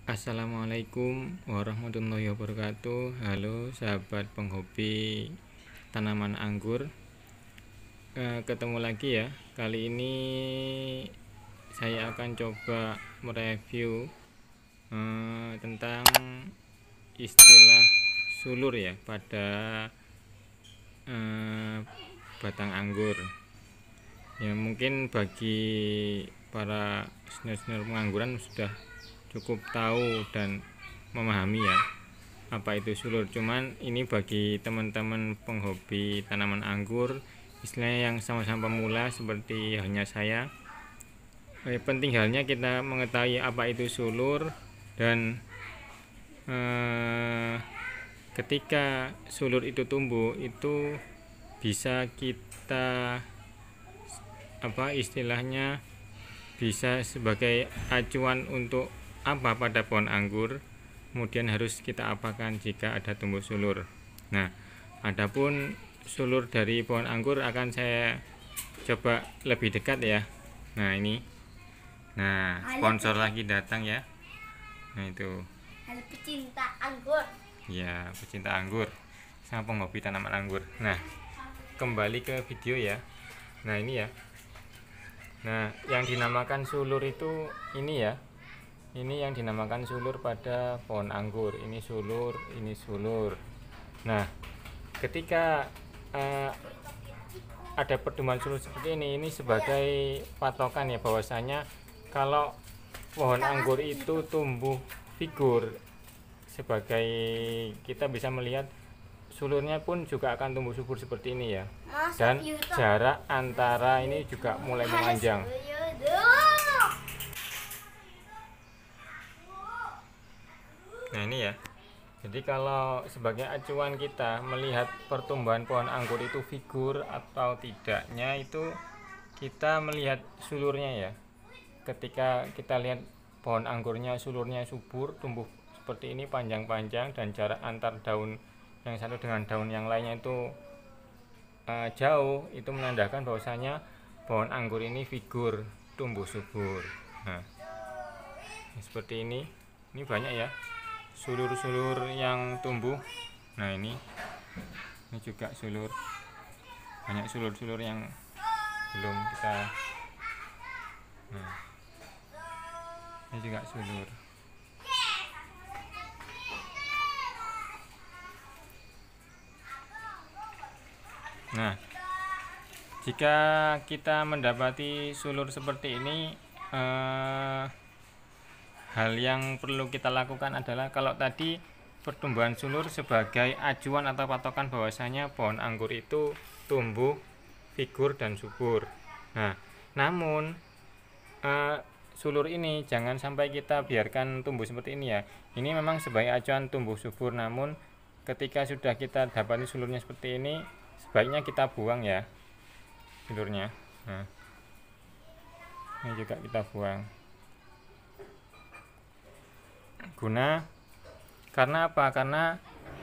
Assalamualaikum warahmatullahi wabarakatuh. Halo sahabat penghobi tanaman anggur, ketemu lagi ya. Kali ini saya akan coba mereview tentang istilah sulur ya pada batang anggur. Ya mungkin bagi para senior-senior pengangguran sudah cukup tahu dan memahami ya apa itu sulur. Cuman ini bagi teman-teman penghobi tanaman anggur, istilahnya yang sama-sama pemula seperti halnya saya, penting halnya kita mengetahui apa itu sulur dan ketika sulur itu tumbuh itu bisa kita istilahnya bisa sebagai acuan untuk apa pada pohon anggur, kemudian harus kita apakan jika ada tumbuh sulur. Nah, adapun sulur dari pohon anggur akan saya coba lebih dekat ya. Nah ini, nah sponsor lagi datang ya. Nah itu. Halo pecinta anggur. Ya, pecinta anggur, sama penghobi tanaman anggur. Nah, kembali ke video ya. Nah ini ya. Nah, yang dinamakan sulur itu ini ya. Ini yang dinamakan sulur pada pohon anggur. Ini sulur, ini sulur. Nah, ketika ada pertumbuhan sulur seperti ini sebagai patokan ya bahwasanya kalau pohon anggur itu tumbuh figur, sebagai kita bisa melihat sulurnya pun juga akan tumbuh subur seperti ini ya. Dan jarak antara ini juga mulai memanjang. Nah ini ya. Jadi kalau sebagai acuan kita melihat pertumbuhan pohon anggur itu figur atau tidaknya, itu kita melihat sulurnya ya. Ketika kita lihat pohon anggurnya sulurnya subur, tumbuh seperti ini panjang-panjang, dan jarak antar daun yang satu dengan daun yang lainnya itu jauh, itu menandakan bahwasanya pohon anggur ini figur, tumbuh subur. Nah, seperti ini banyak ya sulur-sulur yang tumbuh. Nah ini juga sulur, banyak sulur-sulur yang belum kita. Nah ini juga sulur. Nah, jika kita mendapati sulur seperti ini, hal yang perlu kita lakukan adalah, kalau tadi pertumbuhan sulur sebagai acuan atau patokan bahwasanya pohon anggur itu tumbuh figur dan subur. Nah, namun sulur ini jangan sampai kita biarkan tumbuh seperti ini ya. Ini memang sebagai acuan tumbuh subur, namun ketika sudah kita dapati sulurnya seperti ini, sebaiknya kita buang ya sulurnya. Nah, ini juga kita buang. Karena apa? Karena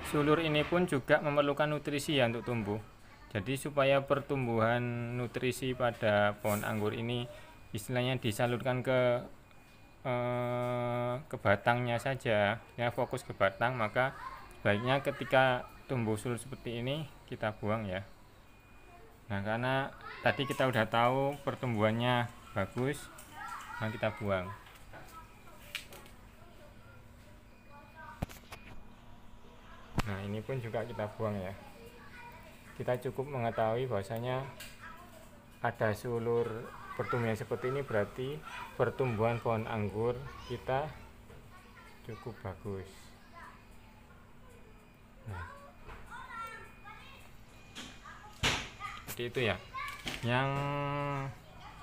sulur ini pun juga memerlukan nutrisi ya untuk tumbuh. Jadi supaya pertumbuhan nutrisi pada pohon anggur ini istilahnya disalurkan ke batangnya saja ya, fokus ke batang, maka sebaiknya ketika tumbuh sulur seperti ini kita buang ya. Nah, karena tadi kita udah tahu pertumbuhannya bagus, nah kita buang. Nah ini pun juga kita buang ya. Kita cukup mengetahui bahwasanya ada sulur pertumbuhan seperti ini, berarti pertumbuhan pohon anggur kita cukup bagus. Nah, seperti itu ya. Yang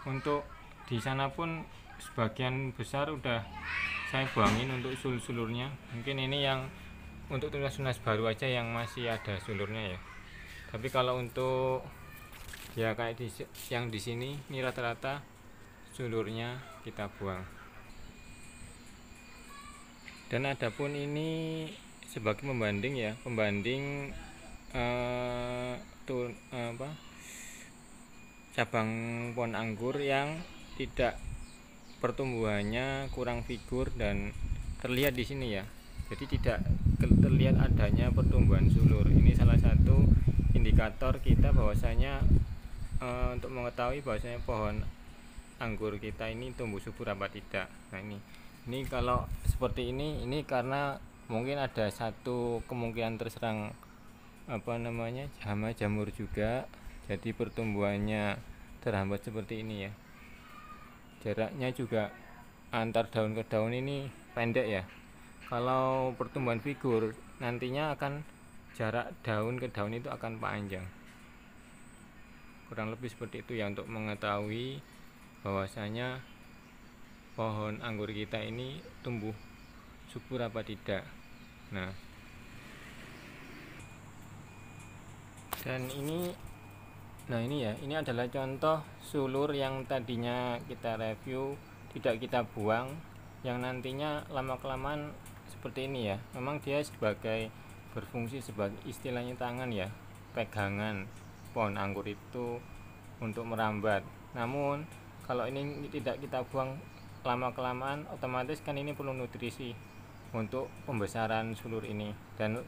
untuk di sana pun sebagian besar udah saya buangin untuk sulur-sulurnya. Mungkin ini yang untuk tunas-tunas baru aja yang masih ada sulurnya ya. Tapi kalau untuk ya kayak yang di sini ini rata-rata sulurnya kita buang. Dan adapun ini sebagai pembanding ya, pembanding cabang pohon anggur yang tidak pertumbuhannya kurang figur dan terlihat di sini ya. Jadi tidak terlihat adanya pertumbuhan sulur. Ini salah satu indikator kita bahwasanya untuk mengetahui bahwasanya pohon anggur kita ini tumbuh subur apa tidak. Nah ini kalau seperti ini karena mungkin ada satu kemungkinan terserang hama jamur juga, jadi pertumbuhannya terhambat seperti ini ya. Jaraknya juga antar daun ke daun ini pendek ya. Kalau pertumbuhan figur nantinya akan jarak daun ke daun itu akan panjang. Kurang lebih seperti itu ya, untuk mengetahui bahwasanya pohon anggur kita ini tumbuh subur apa tidak. Nah, dan ini ya, ini adalah contoh sulur yang tadinya kita review tidak kita buang, yang nantinya lama kelamaan seperti ini ya. Memang dia sebagai berfungsi sebagai istilahnya tangan ya, pegangan pohon anggur itu untuk merambat. Namun kalau ini tidak kita buang lama kelamaan, otomatis kan ini perlu nutrisi untuk pembesaran sulur ini, dan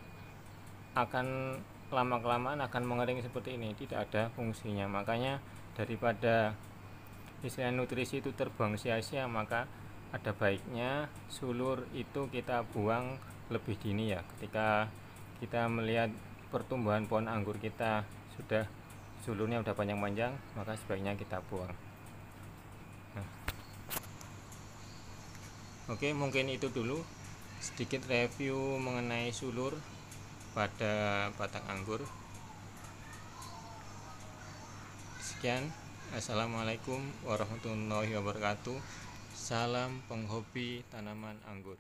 akan lama kelamaan akan mengering seperti ini, tidak ada fungsinya. Makanya daripada istilah nutrisi itu terbuang sia-sia, maka ada baiknya sulur itu kita buang lebih dini ya. Ketika kita melihat pertumbuhan pohon anggur kita sudah sulurnya udah panjang-panjang, maka sebaiknya kita buang. Nah, oke, mungkin itu dulu sedikit review mengenai sulur pada batang anggur. Sekian, assalamualaikum warahmatullahi wabarakatuh. Salam penghobi tanaman anggur.